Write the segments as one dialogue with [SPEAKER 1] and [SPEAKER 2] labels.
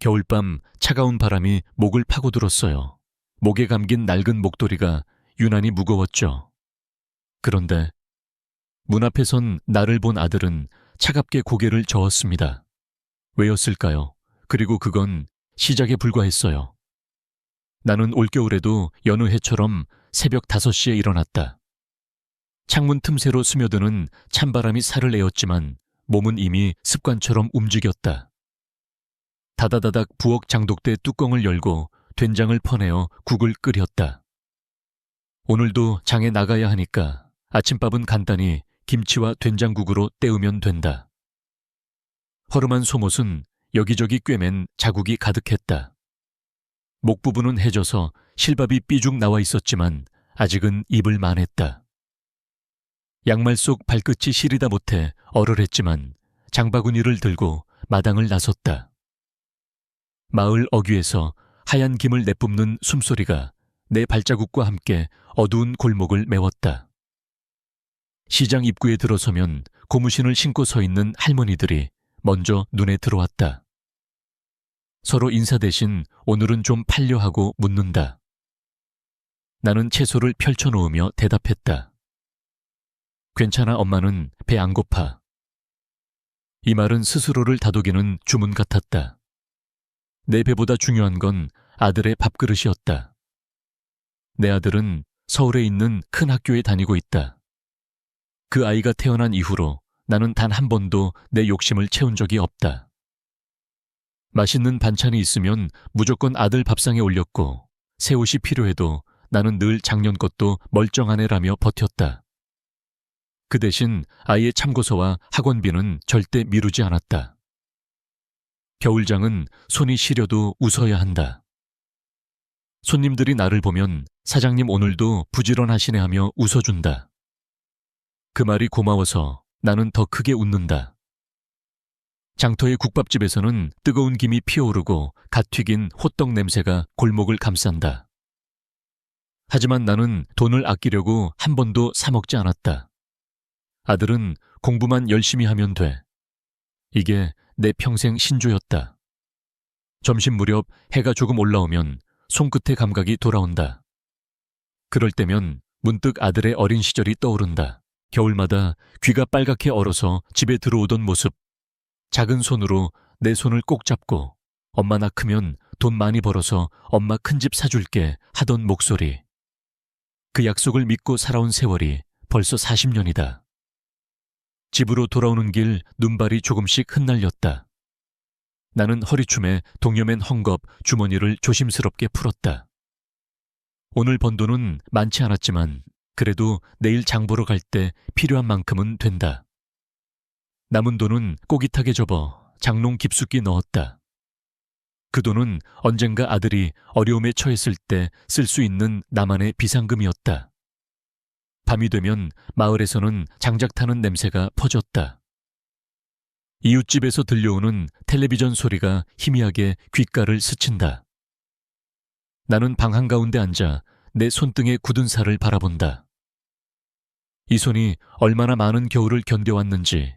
[SPEAKER 1] 겨울밤 차가운 바람이 목을 파고들었어요. 목에 감긴 낡은 목도리가 유난히 무거웠죠. 그런데 문 앞에 선 나를 본 아들은 차갑게 고개를 저었습니다. 왜였을까요? 그리고 그건 시작에 불과했어요. 나는 올겨울에도 여느 해처럼 새벽 5시에 일어났다. 창문 틈새로 스며드는 찬바람이 살을 내었지만 몸은 이미 습관처럼 움직였다. 다다다닥 부엌 장독대 뚜껑을 열고 된장을 퍼내어 국을 끓였다. 오늘도 장에 나가야 하니까 아침밥은 간단히 김치와 된장국으로 때우면 된다. 허름한 속옷은 여기저기 꿰맨 자국이 가득했다. 목 부분은 해져서 실밥이 삐죽 나와 있었지만 아직은 입을 만했다. 양말 속 발끝이 시리다 못해 얼얼했지만 장바구니를 들고 마당을 나섰다. 마을 어귀에서 하얀 김을 내뿜는 숨소리가 내 발자국과 함께 어두운 골목을 메웠다. 시장 입구에 들어서면 고무신을 신고 서 있는 할머니들이 먼저 눈에 들어왔다. 서로 인사 대신 오늘은 좀 팔려 하고 묻는다. 나는 채소를 펼쳐놓으며 대답했다. 괜찮아, 엄마는 배 안 고파. 이 말은 스스로를 다독이는 주문 같았다. 내 배보다 중요한 건 아들의 밥그릇이었다. 내 아들은 서울에 있는 큰 학교에 다니고 있다. 그 아이가 태어난 이후로 나는 단 한 번도 내 욕심을 채운 적이 없다. 맛있는 반찬이 있으면 무조건 아들 밥상에 올렸고 새 옷이 필요해도 나는 늘 작년 것도 멀쩡한 애라며 버텼다. 그 대신 아이의 참고서와 학원비는 절대 미루지 않았다. 겨울장은 손이 시려도 웃어야 한다. 손님들이 나를 보면 사장님 오늘도 부지런하시네 하며 웃어준다. 그 말이 고마워서 나는 더 크게 웃는다. 장터의 국밥집에서는 뜨거운 김이 피어오르고 갓 튀긴 호떡 냄새가 골목을 감싼다. 하지만 나는 돈을 아끼려고 한 번도 사 먹지 않았다. 아들은 공부만 열심히 하면 돼. 이게 내 평생 신조였다. 점심 무렵 해가 조금 올라오면 손끝의 감각이 돌아온다. 그럴 때면 문득 아들의 어린 시절이 떠오른다. 겨울마다 귀가 빨갛게 얼어서 집에 들어오던 모습, 작은 손으로 내 손을 꼭 잡고 엄마 나 크면 돈 많이 벌어서 엄마 큰 집 사줄게 하던 목소리. 그 약속을 믿고 살아온 세월이 벌써 40년이다. 집으로 돌아오는 길 눈발이 조금씩 흩날렸다. 나는 허리춤에 동여맨 헝겊 주머니를 조심스럽게 풀었다. 오늘 번 돈은 많지 않았지만 그래도 내일 장 보러 갈 때 필요한 만큼은 된다. 남은 돈은 꼬깃하게 접어 장롱 깊숙이 넣었다. 그 돈은 언젠가 아들이 어려움에 처했을 때 쓸 수 있는 나만의 비상금이었다. 밤이 되면 마을에서는 장작 타는 냄새가 퍼졌다. 이웃집에서 들려오는 텔레비전 소리가 희미하게 귓가를 스친다. 나는 방 한가운데 앉아 내 손등에 굳은 살을 바라본다. 이 손이 얼마나 많은 겨울을 견뎌왔는지,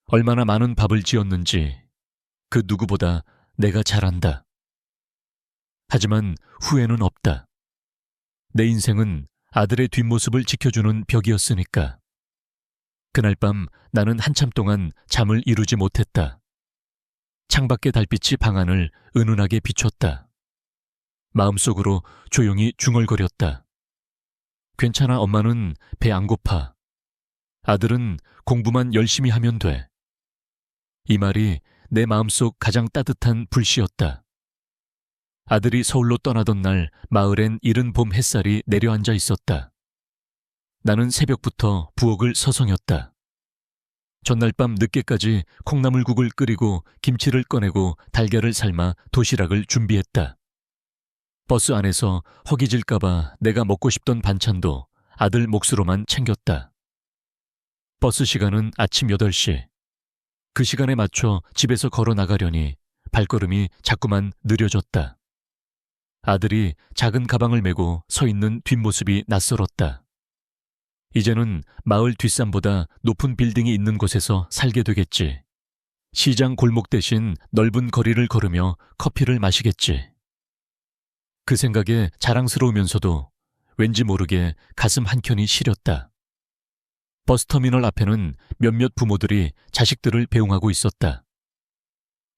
[SPEAKER 1] 얼마나 많은 밥을 지었는지 그 누구보다 내가 잘 안다. 하지만 후회는 없다. 내 인생은 아들의 뒷모습을 지켜주는 벽이었으니까. 그날 밤 나는 한참 동안 잠을 이루지 못했다. 창밖의 달빛이 방 안을 은은하게 비췄다. 마음속으로 조용히 중얼거렸다. 괜찮아, 엄마는 배 안 고파. 아들은 공부만 열심히 하면 돼. 이 말이 내 마음속 가장 따뜻한 불씨였다. 아들이 서울로 떠나던 날 마을엔 이른 봄 햇살이 내려앉아 있었다. 나는 새벽부터 부엌을 서성였다. 전날 밤 늦게까지 콩나물국을 끓이고 김치를 꺼내고 달걀을 삶아 도시락을 준비했다. 버스 안에서 허기질까봐 내가 먹고 싶던 반찬도 아들 몫으로만 챙겼다. 버스 시간은 아침 8시. 그 시간에 맞춰 집에서 걸어 나가려니 발걸음이 자꾸만 느려졌다. 아들이 작은 가방을 메고 서 있는 뒷모습이 낯설었다. 이제는 마을 뒷산보다 높은 빌딩이 있는 곳에서 살게 되겠지. 시장 골목 대신 넓은 거리를 걸으며 커피를 마시겠지. 그 생각에 자랑스러우면서도 왠지 모르게 가슴 한켠이 시렸다. 버스터미널 앞에는 몇몇 부모들이 자식들을 배웅하고 있었다.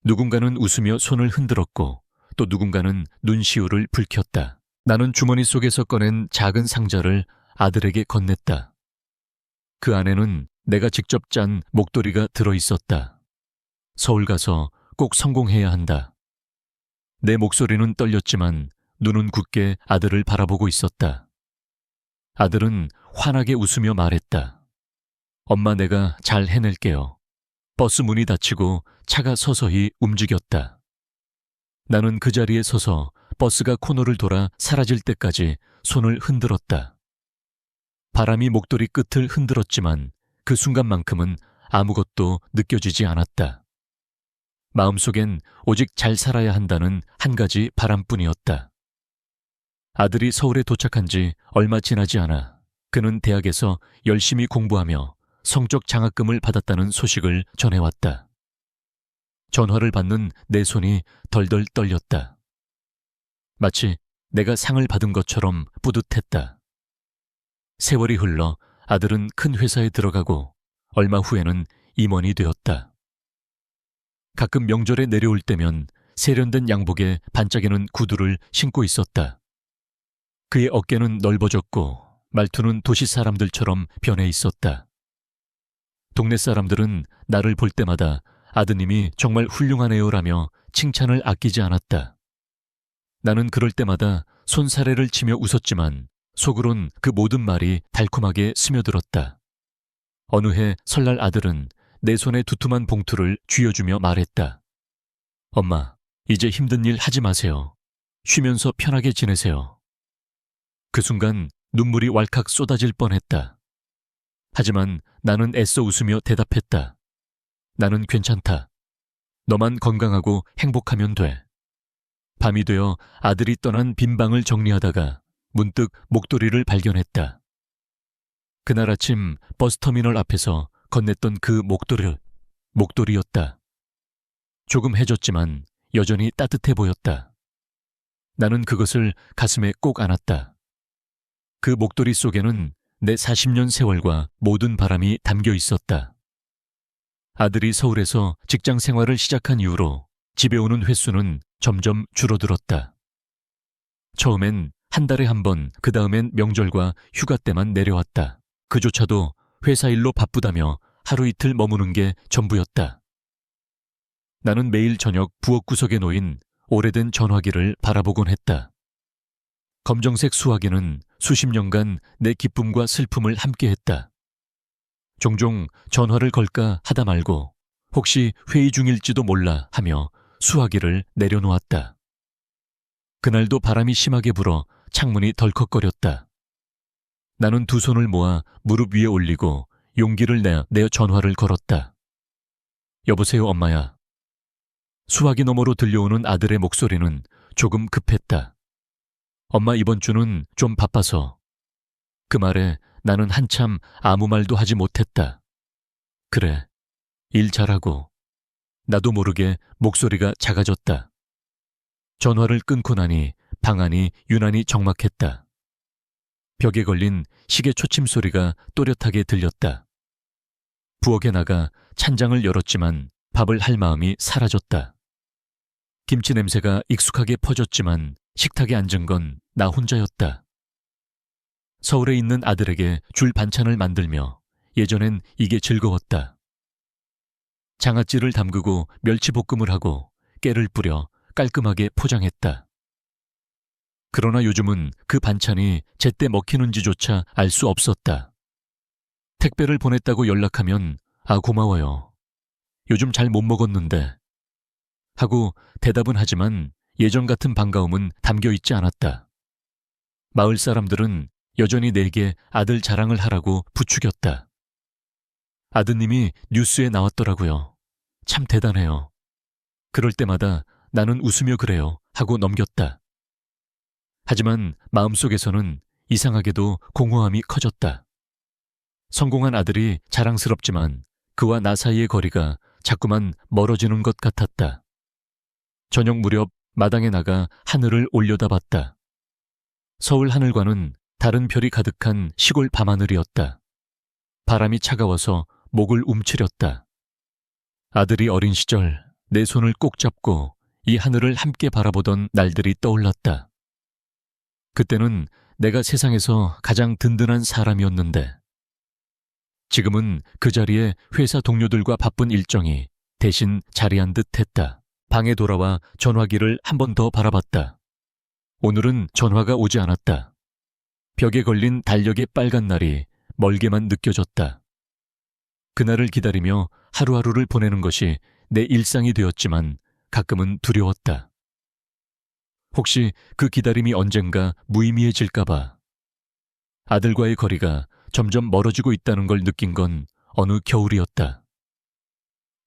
[SPEAKER 1] 누군가는 웃으며 손을 흔들었고 또 누군가는 눈시울을 붉혔다. 나는 주머니 속에서 꺼낸 작은 상자를 아들에게 건넸다. 그 안에는 내가 직접 짠 목도리가 들어있었다. 서울 가서 꼭 성공해야 한다. 내 목소리는 떨렸지만 눈은 굳게 아들을 바라보고 있었다. 아들은 환하게 웃으며 말했다. 엄마, 내가 잘 해낼게요. 버스 문이 닫히고 차가 서서히 움직였다. 나는 그 자리에 서서 버스가 코너를 돌아 사라질 때까지 손을 흔들었다. 바람이 목도리 끝을 흔들었지만 그 순간만큼은 아무것도 느껴지지 않았다. 마음속엔 오직 잘 살아야 한다는 한 가지 바람뿐이었다. 아들이 서울에 도착한 지 얼마 지나지 않아 그는 대학에서 열심히 공부하며 성적 장학금을 받았다는 소식을 전해왔다. 전화를 받는 내 손이 덜덜 떨렸다. 마치 내가 상을 받은 것처럼 뿌듯했다. 세월이 흘러 아들은 큰 회사에 들어가고 얼마 후에는 임원이 되었다. 가끔 명절에 내려올 때면 세련된 양복에 반짝이는 구두를 신고 있었다. 그의 어깨는 넓어졌고 말투는 도시 사람들처럼 변해 있었다. 동네 사람들은 나를 볼 때마다 아드님이 정말 훌륭하네요라며 칭찬을 아끼지 않았다. 나는 그럴 때마다 손사래를 치며 웃었지만 속으론 그 모든 말이 달콤하게 스며들었다. 어느 해 설날 아들은 내 손에 두툼한 봉투를 쥐어주며 말했다. 엄마, 이제 힘든 일 하지 마세요. 쉬면서 편하게 지내세요. 그 순간 눈물이 왈칵 쏟아질 뻔했다. 하지만 나는 애써 웃으며 대답했다. 나는 괜찮다. 너만 건강하고 행복하면 돼. 밤이 되어 아들이 떠난 빈 방을 정리하다가 문득 목도리를 발견했다. 그날 아침 버스터미널 앞에서 건넸던 그 목도리였다. 조금 해졌지만 여전히 따뜻해 보였다. 나는 그것을 가슴에 꼭 안았다. 그 목도리 속에는 내 40년 세월과 모든 바람이 담겨 있었다. 아들이 서울에서 직장 생활을 시작한 이후로 집에 오는 횟수는 점점 줄어들었다. 처음엔 한 달에 한 번, 그 다음엔 명절과 휴가 때만 내려왔다. 그조차도 회사 일로 바쁘다며 하루 이틀 머무는 게 전부였다. 나는 매일 저녁 부엌 구석에 놓인 오래된 전화기를 바라보곤 했다. 검정색 수화기는 수십 년간 내 기쁨과 슬픔을 함께했다. 종종 전화를 걸까 하다 말고 혹시 회의 중일지도 몰라 하며 수화기를 내려놓았다. 그날도 바람이 심하게 불어 창문이 덜컥거렸다. 나는 두 손을 모아 무릎 위에 올리고 용기를 내 전화를 걸었다. 여보세요, 엄마야. 수화기 너머로 들려오는 아들의 목소리는 조금 급했다. 엄마, 이번 주는 좀 바빠서. 그 말에 나는 한참 아무 말도 하지 못했다. 그래, 일 잘하고. 나도 모르게 목소리가 작아졌다. 전화를 끊고 나니 방 안이 유난히 적막했다. 벽에 걸린 시계 초침 소리가 또렷하게 들렸다. 부엌에 나가 찬장을 열었지만 밥을 할 마음이 사라졌다. 김치 냄새가 익숙하게 퍼졌지만 식탁에 앉은 건 나 혼자였다. 서울에 있는 아들에게 줄 반찬을 만들며 예전엔 이게 즐거웠다. 장아찌를 담그고 멸치볶음을 하고 깨를 뿌려 깔끔하게 포장했다. 그러나 요즘은 그 반찬이 제때 먹히는지조차 알 수 없었다. 택배를 보냈다고 연락하면 고마워요. 요즘 잘 못 먹었는데 하고 대답은 하지만 예전 같은 반가움은 담겨 있지 않았다. 마을 사람들은 여전히 내게 아들 자랑을 하라고 부추겼다. 아드님이 뉴스에 나왔더라고요. 참 대단해요. 그럴 때마다 나는 웃으며 그래요 하고 넘겼다. 하지만 마음속에서는 이상하게도 공허함이 커졌다. 성공한 아들이 자랑스럽지만 그와 나 사이의 거리가 자꾸만 멀어지는 것 같았다. 저녁 무렵 마당에 나가 하늘을 올려다봤다. 서울 하늘과는 다른 별이 가득한 시골 밤하늘이었다. 바람이 차가워서 목을 움츠렸다. 아들이 어린 시절 내 손을 꼭 잡고 이 하늘을 함께 바라보던 날들이 떠올랐다. 그때는 내가 세상에서 가장 든든한 사람이었는데 지금은 그 자리에 회사 동료들과 바쁜 일정이 대신 자리한 듯 했다. 방에 돌아와 전화기를 한 번 더 바라봤다. 오늘은 전화가 오지 않았다. 벽에 걸린 달력의 빨간 날이 멀게만 느껴졌다. 그날을 기다리며 하루하루를 보내는 것이 내 일상이 되었지만 가끔은 두려웠다. 혹시 그 기다림이 언젠가 무의미해질까봐. 아들과의 거리가 점점 멀어지고 있다는 걸 느낀 건 어느 겨울이었다.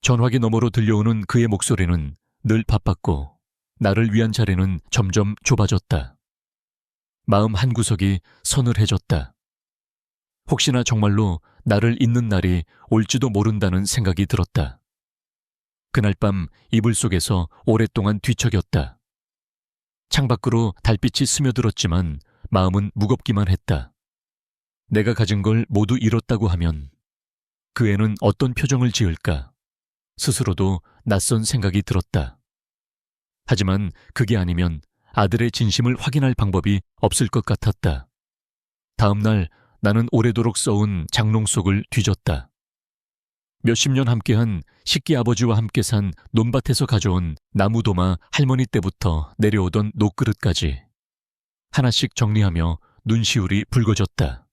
[SPEAKER 1] 전화기 너머로 들려오는 그의 목소리는 늘 바빴고 나를 위한 자리는 점점 좁아졌다. 마음 한구석이 서늘해졌다. 혹시나 정말로 나를 잊는 날이 올지도 모른다는 생각이 들었다. 그날 밤 이불 속에서 오랫동안 뒤척였다. 창밖으로 달빛이 스며들었지만 마음은 무겁기만 했다. 내가 가진 걸 모두 잃었다고 하면 그 애는 어떤 표정을 지을까? 스스로도 낯선 생각이 들었다. 하지만 그게 아니면 아들의 진심을 확인할 방법이 없을 것 같았다. 다음 날 나는 오래도록 써온 장롱 속을 뒤졌다. 몇십 년 함께한 식기 아버지와 함께 산 논밭에서 가져온 나무도마 할머니 때부터 내려오던 녹그릇까지 하나씩 정리하며 눈시울이 붉어졌다.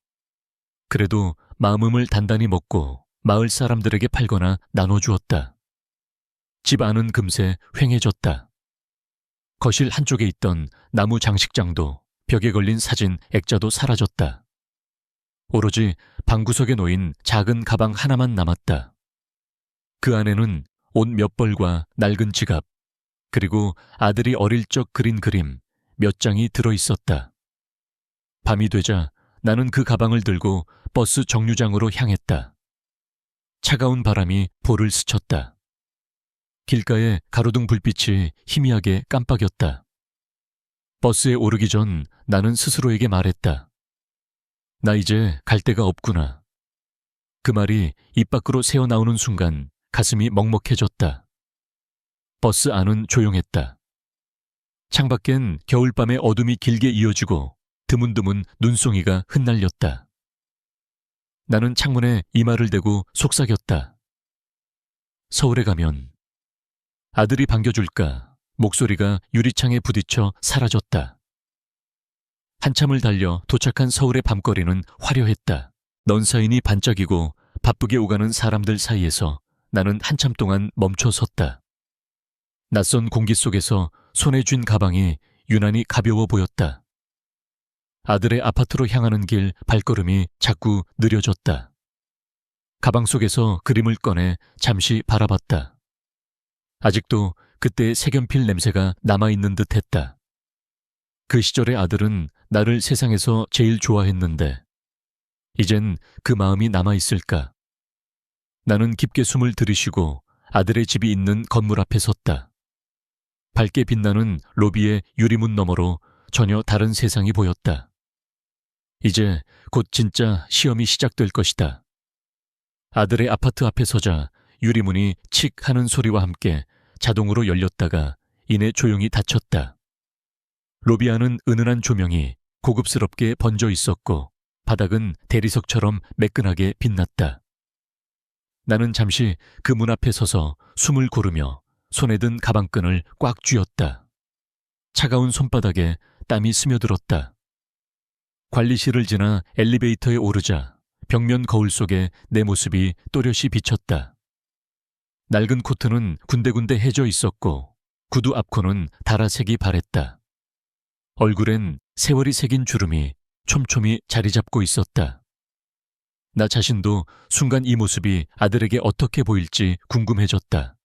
[SPEAKER 1] 그래도 마음을 단단히 먹고 마을 사람들에게 팔거나 나눠주었다. 집 안은 금세 휑해졌다. 거실 한쪽에 있던 나무 장식장도 벽에 걸린 사진 액자도 사라졌다. 오로지 방구석에 놓인 작은 가방 하나만 남았다. 그 안에는 옷 몇 벌과 낡은 지갑, 그리고 아들이 어릴 적 그린 그림 몇 장이 들어있었다. 밤이 되자 나는 그 가방을 들고 버스 정류장으로 향했다. 차가운 바람이 볼을 스쳤다. 길가에 가로등 불빛이 희미하게 깜빡였다. 버스에 오르기 전 나는 스스로에게 말했다. 나 이제 갈 데가 없구나. 그 말이 입 밖으로 새어나오는 순간 가슴이 먹먹해졌다. 버스 안은 조용했다. 창밖엔 겨울밤의 어둠이 길게 이어지고 드문드문 눈송이가 흩날렸다. 나는 창문에 이마를 대고 속삭였다. 서울에 가면 아들이 반겨줄까? 목소리가 유리창에 부딪혀 사라졌다. 한참을 달려 도착한 서울의 밤거리는 화려했다. 넌사인이 반짝이고 바쁘게 오가는 사람들 사이에서 나는 한참 동안 멈춰 섰다. 낯선 공기 속에서 손에 쥔 가방이 유난히 가벼워 보였다. 아들의 아파트로 향하는 길 발걸음이 자꾸 느려졌다. 가방 속에서 그림을 꺼내 잠시 바라봤다. 아직도 그때의 색연필 냄새가 남아있는 듯 했다. 그 시절의 아들은 나를 세상에서 제일 좋아했는데 이젠 그 마음이 남아있을까? 나는 깊게 숨을 들이쉬고 아들의 집이 있는 건물 앞에 섰다. 밝게 빛나는 로비의 유리문 너머로 전혀 다른 세상이 보였다. 이제 곧 진짜 시험이 시작될 것이다. 아들의 아파트 앞에 서자 유리문이 칙 하는 소리와 함께 자동으로 열렸다가 이내 조용히 닫혔다. 로비 안은 은은한 조명이 고급스럽게 번져 있었고 바닥은 대리석처럼 매끈하게 빛났다. 나는 잠시 그 문 앞에 서서 숨을 고르며 손에 든 가방끈을 꽉 쥐었다. 차가운 손바닥에 땀이 스며들었다. 관리실을 지나 엘리베이터에 오르자 벽면 거울 속에 내 모습이 또렷이 비쳤다. 낡은 코트는 군데군데 해져 있었고 구두 앞코는 다라색이 바랬다. 얼굴엔 세월이 새긴 주름이 촘촘히 자리 잡고 있었다. 나 자신도 순간 이 모습이 아들에게 어떻게 보일지 궁금해졌다.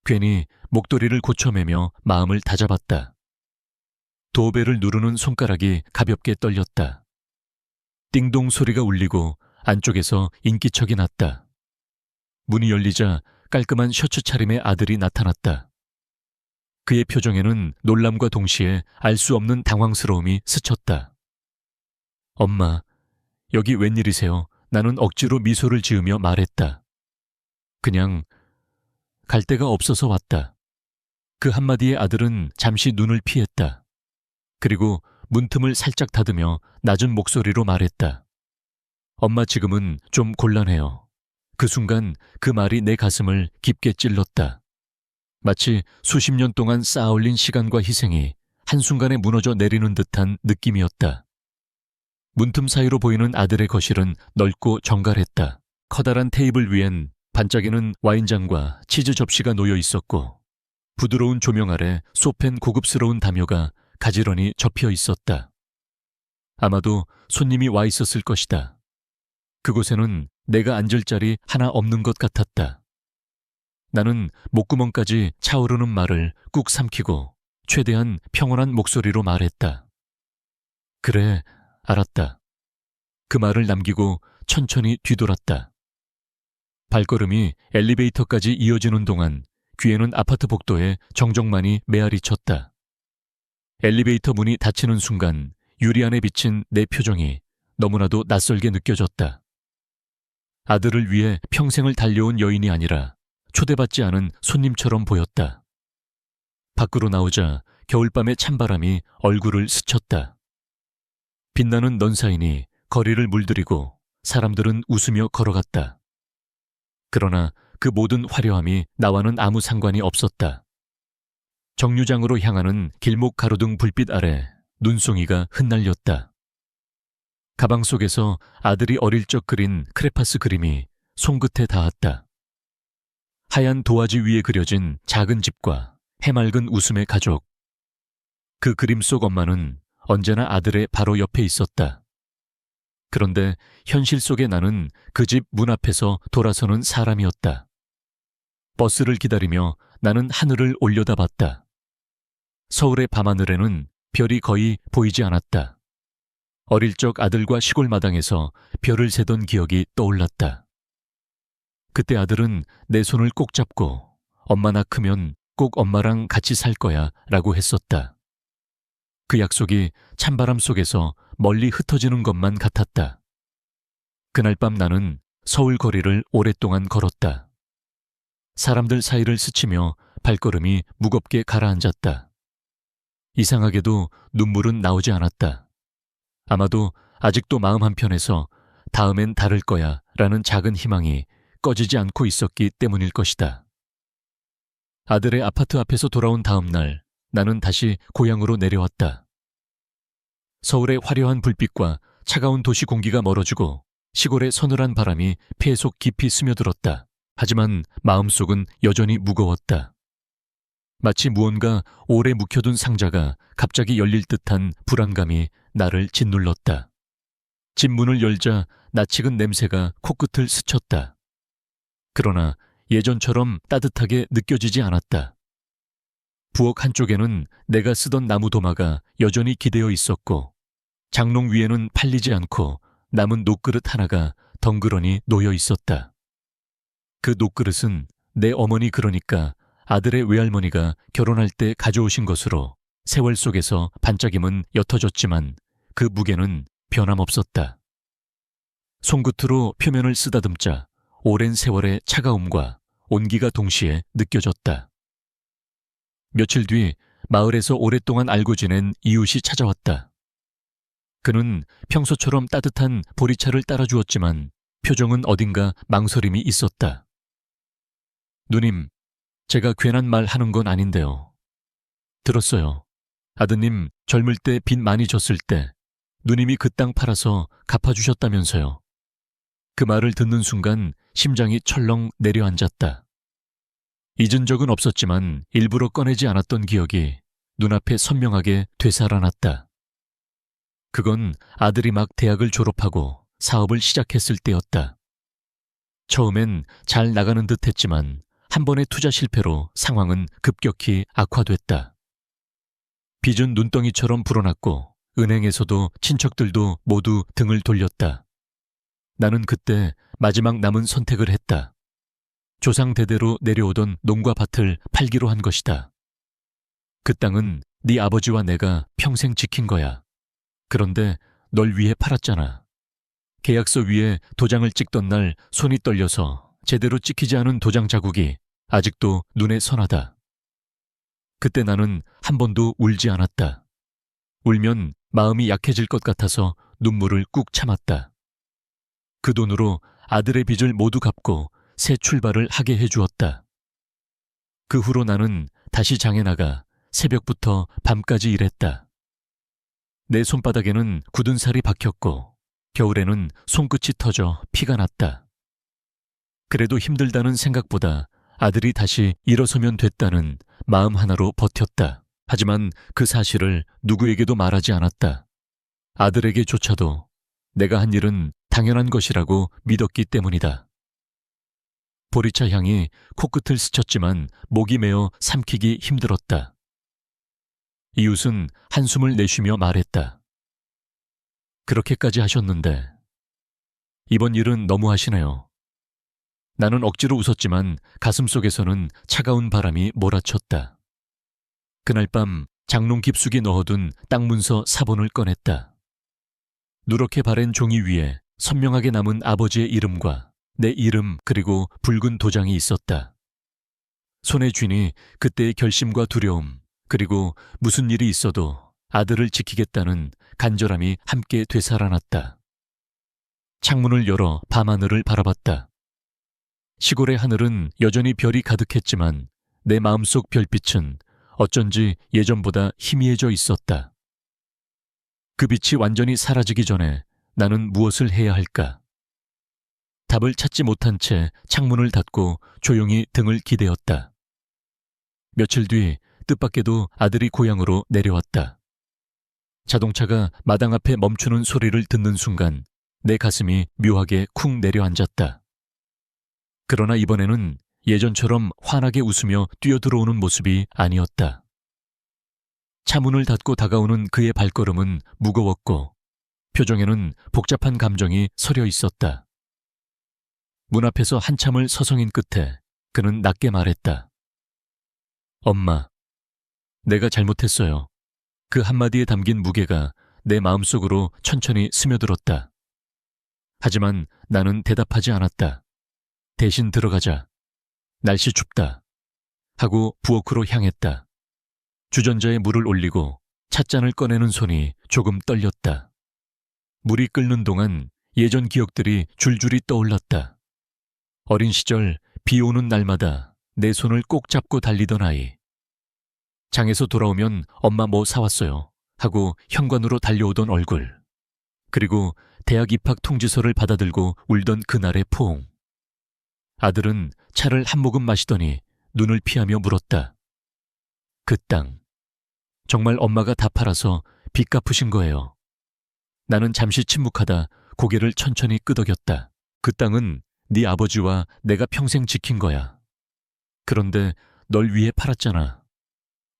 [SPEAKER 1] 괜히 목도리를 고쳐매며 마음을 다잡았다. 도어벨을 누르는 손가락이 가볍게 떨렸다. 띵동 소리가 울리고 안쪽에서 인기척이 났다. 문이 열리자 깔끔한 셔츠 차림의 아들이 나타났다. 그의 표정에는 놀람과 동시에 알 수 없는 당황스러움이 스쳤다. 엄마, 여기 웬일이세요? 나는 억지로 미소를 지으며 말했다. 그냥 갈 데가 없어서 왔다. 그 한마디에 아들은 잠시 눈을 피했다. 그리고 문틈을 살짝 닫으며 낮은 목소리로 말했다. 엄마 지금은 좀 곤란해요. 그 순간 그 말이 내 가슴을 깊게 찔렀다. 마치 수십 년 동안 쌓아올린 시간과 희생이 한순간에 무너져 내리는 듯한 느낌이었다. 문틈 사이로 보이는 아들의 거실은 넓고 정갈했다. 커다란 테이블 위엔 반짝이는 와인잔과 치즈 접시가 놓여 있었고 부드러운 조명 아래 소펜 고급스러운 담요가 가지런히 접혀 있었다. 아마도 손님이 와 있었을 것이다. 그곳에는 내가 앉을 자리 하나 없는 것 같았다. 나는 목구멍까지 차오르는 말을 꾹 삼키고 최대한 평온한 목소리로 말했다. 그래, 알았다. 그 말을 남기고 천천히 뒤돌았다. 발걸음이 엘리베이터까지 이어지는 동안 귀에는 아파트 복도에 정적만이 메아리 쳤다. 엘리베이터 문이 닫히는 순간 유리 안에 비친 내 표정이 너무나도 낯설게 느껴졌다. 아들을 위해 평생을 달려온 여인이 아니라 초대받지 않은 손님처럼 보였다. 밖으로 나오자 겨울밤의 찬바람이 얼굴을 스쳤다. 빛나는 넌사인이 거리를 물들이고 사람들은 웃으며 걸어갔다. 그러나 그 모든 화려함이 나와는 아무 상관이 없었다. 정류장으로 향하는 길목 가로등 불빛 아래 눈송이가 흩날렸다. 가방 속에서 아들이 어릴 적 그린 크레파스 그림이 손끝에 닿았다. 하얀 도화지 위에 그려진 작은 집과 해맑은 웃음의 가족. 그 그림 속 엄마는 언제나 아들의 바로 옆에 있었다. 그런데 현실 속의 나는 그 집 문 앞에서 돌아서는 사람이었다. 버스를 기다리며 나는 하늘을 올려다봤다. 서울의 밤하늘에는 별이 거의 보이지 않았다. 어릴 적 아들과 시골 마당에서 별을 세던 기억이 떠올랐다. 그때 아들은 내 손을 꼭 잡고 엄마 나 크면 꼭 엄마랑 같이 살 거야 라고 했었다. 그 약속이 찬바람 속에서 멀리 흩어지는 것만 같았다. 그날 밤 나는 서울 거리를 오랫동안 걸었다. 사람들 사이를 스치며 발걸음이 무겁게 가라앉았다. 이상하게도 눈물은 나오지 않았다. 아마도 아직도 마음 한편에서 다음엔 다를 거야 라는 작은 희망이 꺼지지 않고 있었기 때문일 것이다. 아들의 아파트 앞에서 돌아온 다음 날 나는 다시 고향으로 내려왔다. 서울의 화려한 불빛과 차가운 도시 공기가 멀어지고 시골의 서늘한 바람이 폐 속 깊이 스며들었다. 하지만 마음속은 여전히 무거웠다. 마치 무언가 오래 묵혀둔 상자가 갑자기 열릴 듯한 불안감이 나를 짓눌렀다. 집 문을 열자 낯익은 냄새가 코끝을 스쳤다. 그러나 예전처럼 따뜻하게 느껴지지 않았다. 부엌 한쪽에는 내가 쓰던 나무 도마가 여전히 기대어 있었고 장롱 위에는 팔리지 않고 남은 녹그릇 하나가 덩그러니 놓여 있었다. 그 녹그릇은 내 어머니 그러니까 아들의 외할머니가 결혼할 때 가져오신 것으로 세월 속에서 반짝임은 옅어졌지만 그 무게는 변함없었다. 손끝으로 표면을 쓰다듬자 오랜 세월의 차가움과 온기가 동시에 느껴졌다. 며칠 뒤 마을에서 오랫동안 알고 지낸 이웃이 찾아왔다. 그는 평소처럼 따뜻한 보리차를 따라주었지만 표정은 어딘가 망설임이 있었다. 누님, 제가 괜한 말 하는 건 아닌데요. 들었어요. 아드님 젊을 때 빚 많이 졌을 때 누님이 그 땅 팔아서 갚아주셨다면서요. 그 말을 듣는 순간 심장이 철렁 내려앉았다. 잊은 적은 없었지만 일부러 꺼내지 않았던 기억이 눈앞에 선명하게 되살아났다. 그건 아들이 막 대학을 졸업하고 사업을 시작했을 때였다. 처음엔 잘 나가는 듯 했지만 한 번의 투자 실패로 상황은 급격히 악화됐다. 빚은 눈덩이처럼 불어났고 은행에서도 친척들도 모두 등을 돌렸다. 나는 그때 마지막 남은 선택을 했다. 조상 대대로 내려오던 농과 밭을 팔기로 한 것이다. 그 땅은 네 아버지와 내가 평생 지킨 거야. 그런데 널 위해 팔았잖아. 계약서 위에 도장을 찍던 날 손이 떨려서 제대로 찍히지 않은 도장 자국이 아직도 눈에 선하다. 그때 나는 한 번도 울지 않았다. 울면 마음이 약해질 것 같아서 눈물을 꾹 참았다. 그 돈으로 아들의 빚을 모두 갚고 새 출발을 하게 해주었다. 그 후로 나는 다시 장에 나가 새벽부터 밤까지 일했다. 내 손바닥에는 굳은 살이 박혔고 겨울에는 손끝이 터져 피가 났다. 그래도 힘들다는 생각보다 아들이 다시 일어서면 됐다는 마음 하나로 버텼다. 하지만 그 사실을 누구에게도 말하지 않았다. 아들에게조차도 내가 한 일은 당연한 것이라고 믿었기 때문이다. 보리차 향이 코끝을 스쳤지만 목이 메어 삼키기 힘들었다. 이웃은 한숨을 내쉬며 말했다. 그렇게까지 하셨는데 이번 일은 너무 하시네요. 나는 억지로 웃었지만 가슴속에서는 차가운 바람이 몰아쳤다. 그날 밤 장롱 깊숙이 넣어둔 땅 문서 사본을 꺼냈다. 누렇게 바랜 종이 위에 선명하게 남은 아버지의 이름과 내 이름 그리고 붉은 도장이 있었다. 손에 쥐니 그때의 결심과 두려움 그리고 무슨 일이 있어도 아들을 지키겠다는 간절함이 함께 되살아났다. 창문을 열어 밤하늘을 바라봤다. 시골의 하늘은 여전히 별이 가득했지만 내 마음속 별빛은 어쩐지 예전보다 희미해져 있었다. 그 빛이 완전히 사라지기 전에 나는 무엇을 해야 할까? 답을 찾지 못한 채 창문을 닫고 조용히 등을 기대었다. 며칠 뒤 뜻밖에도 아들이 고향으로 내려왔다. 자동차가 마당 앞에 멈추는 소리를 듣는 순간 내 가슴이 묘하게 쿵 내려앉았다. 그러나 이번에는 예전처럼 환하게 웃으며 뛰어들어오는 모습이 아니었다. 차문을 닫고 다가오는 그의 발걸음은 무거웠고 표정에는 복잡한 감정이 서려 있었다. 문 앞에서 한참을 서성인 끝에 그는 낮게 말했다. 엄마, 내가 잘못했어요. 그 한마디에 담긴 무게가 내 마음속으로 천천히 스며들었다. 하지만 나는 대답하지 않았다. 대신 들어가자. 날씨 춥다. 하고 부엌으로 향했다. 주전자에 물을 올리고 찻잔을 꺼내는 손이 조금 떨렸다. 물이 끓는 동안 예전 기억들이 줄줄이 떠올랐다. 어린 시절 비 오는 날마다 내 손을 꼭 잡고 달리던 아이. 장에서 돌아오면 엄마 뭐 사왔어요? 하고 현관으로 달려오던 얼굴. 그리고 대학 입학 통지서를 받아들고 울던 그날의 포옹. 아들은 차를 한 모금 마시더니 눈을 피하며 물었다. 그 땅. 정말 엄마가 다 팔아서 빚 갚으신 거예요. 나는 잠시 침묵하다 고개를 천천히 끄덕였다. 그 땅은 네 아버지와 내가 평생 지킨 거야. 그런데 널 위해 팔았잖아.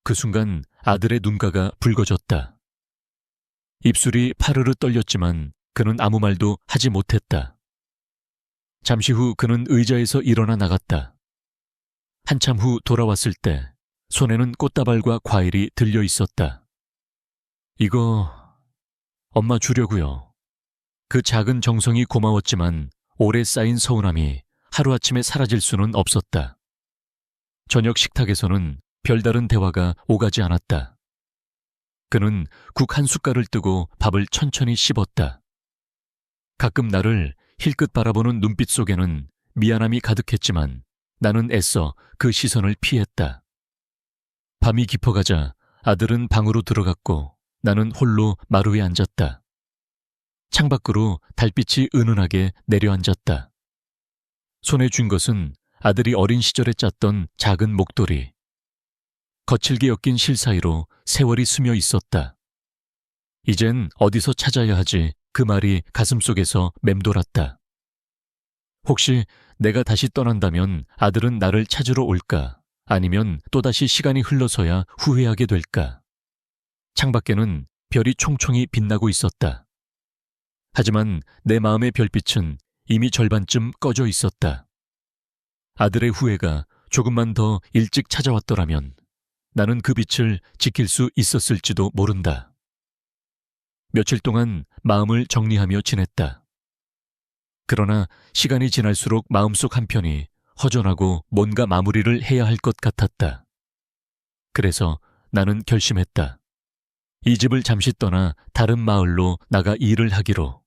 [SPEAKER 1] 그 순간 아들의 눈가가 붉어졌다. 입술이 파르르 떨렸지만 그는 아무 말도 하지 못했다. 잠시 후 그는 의자에서 일어나 나갔다. 한참 후 돌아왔을 때 손에는 꽃다발과 과일이 들려 있었다. 이거 엄마 주려고요. 그 작은 정성이 고마웠지만 오래 쌓인 서운함이 하루아침에 사라질 수는 없었다. 저녁 식탁에서는 별다른 대화가 오가지 않았다. 그는 국 한 숟갈을 뜨고 밥을 천천히 씹었다. 가끔 나를 힐끗 바라보는 눈빛 속에는 미안함이 가득했지만 나는 애써 그 시선을 피했다. 밤이 깊어가자 아들은 방으로 들어갔고 나는 홀로 마루에 앉았다. 창밖으로 달빛이 은은하게 내려앉았다. 손에 쥔 것은 아들이 어린 시절에 짰던 작은 목도리. 거칠게 엮인 실 사이로 세월이 스며 있었다. 이젠 어디서 찾아야 하지 그 말이 가슴속에서 맴돌았다. 혹시 내가 다시 떠난다면 아들은 나를 찾으러 올까? 아니면 또다시 시간이 흘러서야 후회하게 될까? 창밖에는 별이 총총히 빛나고 있었다. 하지만 내 마음의 별빛은 이미 절반쯤 꺼져 있었다. 아들의 후회가 조금만 더 일찍 찾아왔더라면 나는 그 빛을 지킬 수 있었을지도 모른다. 며칠 동안 마음을 정리하며 지냈다. 그러나 시간이 지날수록 마음속 한편이 허전하고 뭔가 마무리를 해야 할 것 같았다. 그래서 나는 결심했다. 이 집을 잠시 떠나 다른 마을로 나가 일을 하기로.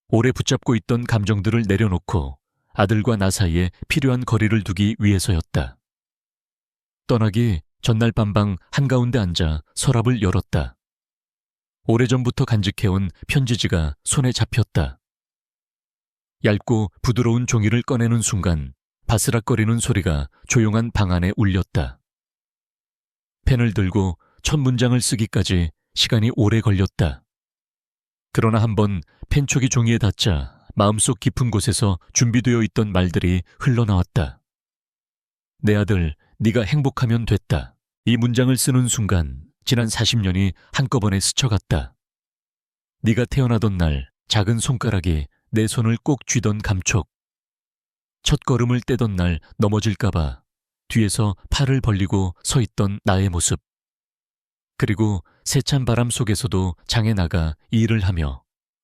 [SPEAKER 1] 오래 붙잡고 있던 감정들을 내려놓고 아들과 나 사이에 필요한 거리를 두기 위해서였다. 떠나기 전날 밤방 한가운데 앉아 서랍을 열었다. 오래전부터 간직해온 편지지가 손에 잡혔다. 얇고 부드러운 종이를 꺼내는 순간 바스락거리는 소리가 조용한 방 안에 울렸다. 펜을 들고 첫 문장을 쓰기까지 시간이 오래 걸렸다. 그러나 한번 펜촉이 종이에 닿자 마음속 깊은 곳에서 준비되어 있던 말들이 흘러나왔다. 내 아들, 네가 행복하면 됐다. 이 문장을 쓰는 순간 지난 40년이 한꺼번에 스쳐갔다. 네가 태어나던 날 작은 손가락이 내 손을 꼭 쥐던 감촉. 첫 걸음을 떼던 날 넘어질까봐 뒤에서 팔을 벌리고 서 있던 나의 모습. 그리고 세찬 바람 속에서도 장에 나가 일을 하며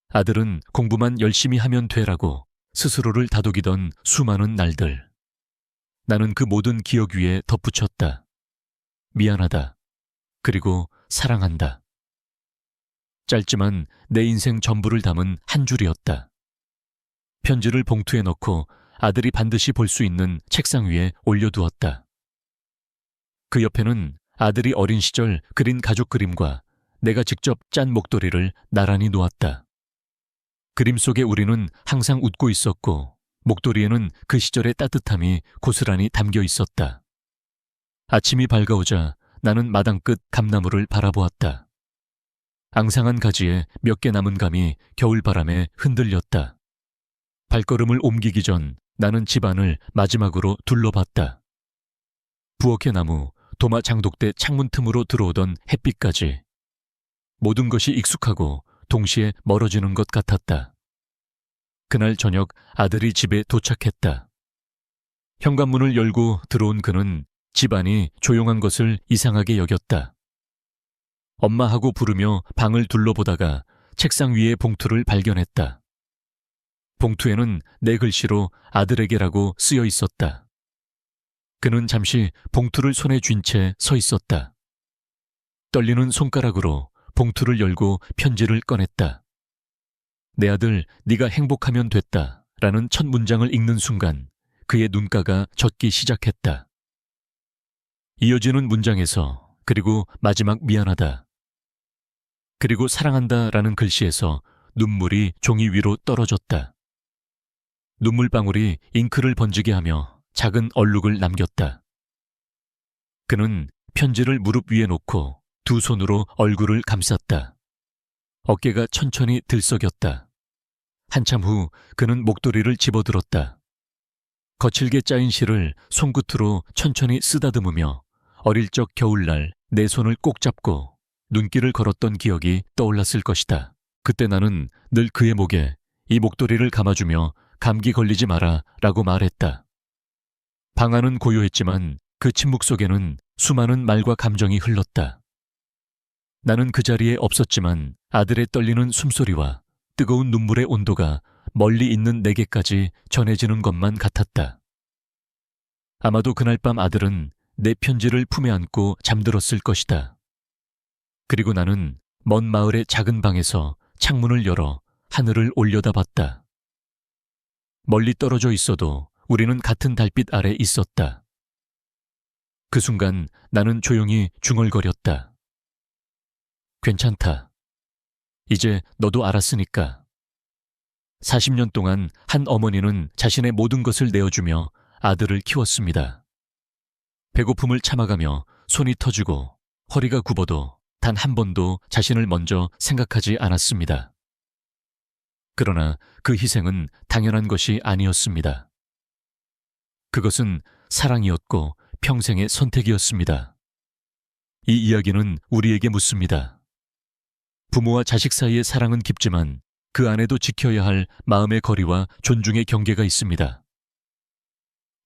[SPEAKER 1] 아들은 공부만 열심히 하면 되라고 스스로를 다독이던 수많은 날들. 나는 그 모든 기억 위에 덧붙였다. 미안하다. 그리고 사랑한다. 짧지만 내 인생 전부를 담은 한 줄이었다. 편지를 봉투에 넣고 아들이 반드시 볼 수 있는 책상 위에 올려두었다. 그 옆에는 아들이 어린 시절 그린 가족 그림과 내가 직접 짠 목도리를 나란히 놓았다. 그림 속에 우리는 항상 웃고 있었고 목도리에는 그 시절의 따뜻함이 고스란히 담겨 있었다. 아침이 밝아오자 나는 마당 끝 감나무를 바라보았다. 앙상한 가지에 몇 개 남은 감이 겨울바람에 흔들렸다. 발걸음을 옮기기 전 나는 집안을 마지막으로 둘러봤다. 부엌의 나무, 도마 장독대 창문 틈으로 들어오던 햇빛까지. 모든 것이 익숙하고 동시에 멀어지는 것 같았다. 그날 저녁 아들이 집에 도착했다. 현관문을 열고 들어온 그는 집안이 조용한 것을 이상하게 여겼다. 엄마하고 부르며 방을 둘러보다가 책상 위에 봉투를 발견했다. 봉투에는 내 글씨로 아들에게라고 쓰여 있었다. 그는 잠시 봉투를 손에 쥔 채 서 있었다. 떨리는 손가락으로 봉투를 열고 편지를 꺼냈다. 내 아들, 네가 행복하면 됐다 라는 첫 문장을 읽는 순간 그의 눈가가 젖기 시작했다. 이어지는 문장에서 그리고 마지막 미안하다. 그리고 사랑한다 라는 글씨에서 눈물이 종이 위로 떨어졌다. 눈물방울이 잉크를 번지게 하며 작은 얼룩을 남겼다. 그는 편지를 무릎 위에 놓고 두 손으로 얼굴을 감쌌다. 어깨가 천천히 들썩였다. 한참 후 그는 목도리를 집어들었다. 거칠게 짜인 실을 손끝으로 천천히 쓰다듬으며 어릴 적 겨울날 내 손을 꼭 잡고 눈길을 걸었던 기억이 떠올랐을 것이다. 그때 나는 늘 그의 목에 이 목도리를 감아주며 감기 걸리지 마라 라고 말했다. 방 안은 고요했지만 그 침묵 속에는 수많은 말과 감정이 흘렀다. 나는 그 자리에 없었지만 아들의 떨리는 숨소리와 뜨거운 눈물의 온도가 멀리 있는 내게까지 전해지는 것만 같았다. 아마도 그날 밤 아들은 내 편지를 품에 안고 잠들었을 것이다. 그리고 나는 먼 마을의 작은 방에서 창문을 열어 하늘을 올려다봤다. 멀리 떨어져 있어도 우리는 같은 달빛 아래 있었다. 그 순간 나는 조용히 중얼거렸다. 괜찮다. 이제 너도 알았으니까. 40년 동안 한 어머니는 자신의 모든 것을 내어주며 아들을 키웠습니다. 배고픔을 참아가며 손이 터지고 허리가 굽어도 단 한 번도 자신을 먼저 생각하지 않았습니다. 그러나 그 희생은 당연한 것이 아니었습니다. 그것은 사랑이었고 평생의 선택이었습니다. 이 이야기는 우리에게 묻습니다. 부모와 자식 사이의 사랑은 깊지만 그 안에도 지켜야 할 마음의 거리와 존중의 경계가 있습니다.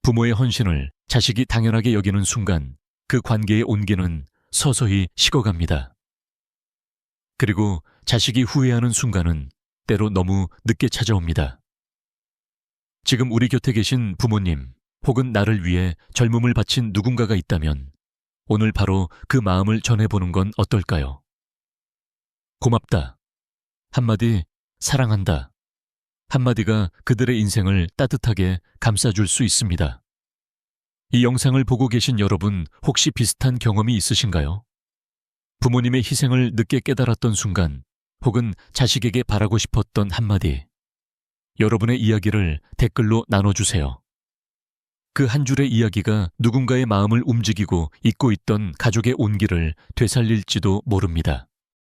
[SPEAKER 1] 부모의 헌신을 자식이 당연하게 여기는 순간 그 관계의 온기는 서서히 식어갑니다. 그리고 자식이 후회하는 순간은 때로 너무 늦게 찾아옵니다. 지금 우리 곁에 계신 부모님 혹은 나를 위해 젊음을 바친 누군가가 있다면 오늘 바로 그 마음을 전해보는 건 어떨까요? 고맙다. 한마디 사랑한다. 한마디가 그들의 인생을 따뜻하게 감싸줄 수 있습니다. 이 영상을 보고 계신 여러분 혹시 비슷한 경험이 있으신가요? 부모님의 희생을 늦게 깨달았던 순간 혹은 자식에게 바라고 싶었던 한마디. 여러분의 이야기를 댓글로 나눠주세요. 그 한 줄의 이야기가 누군가의 마음을 움직이고 잊고 있던 가족의 온기를 되살릴지도 모릅니다.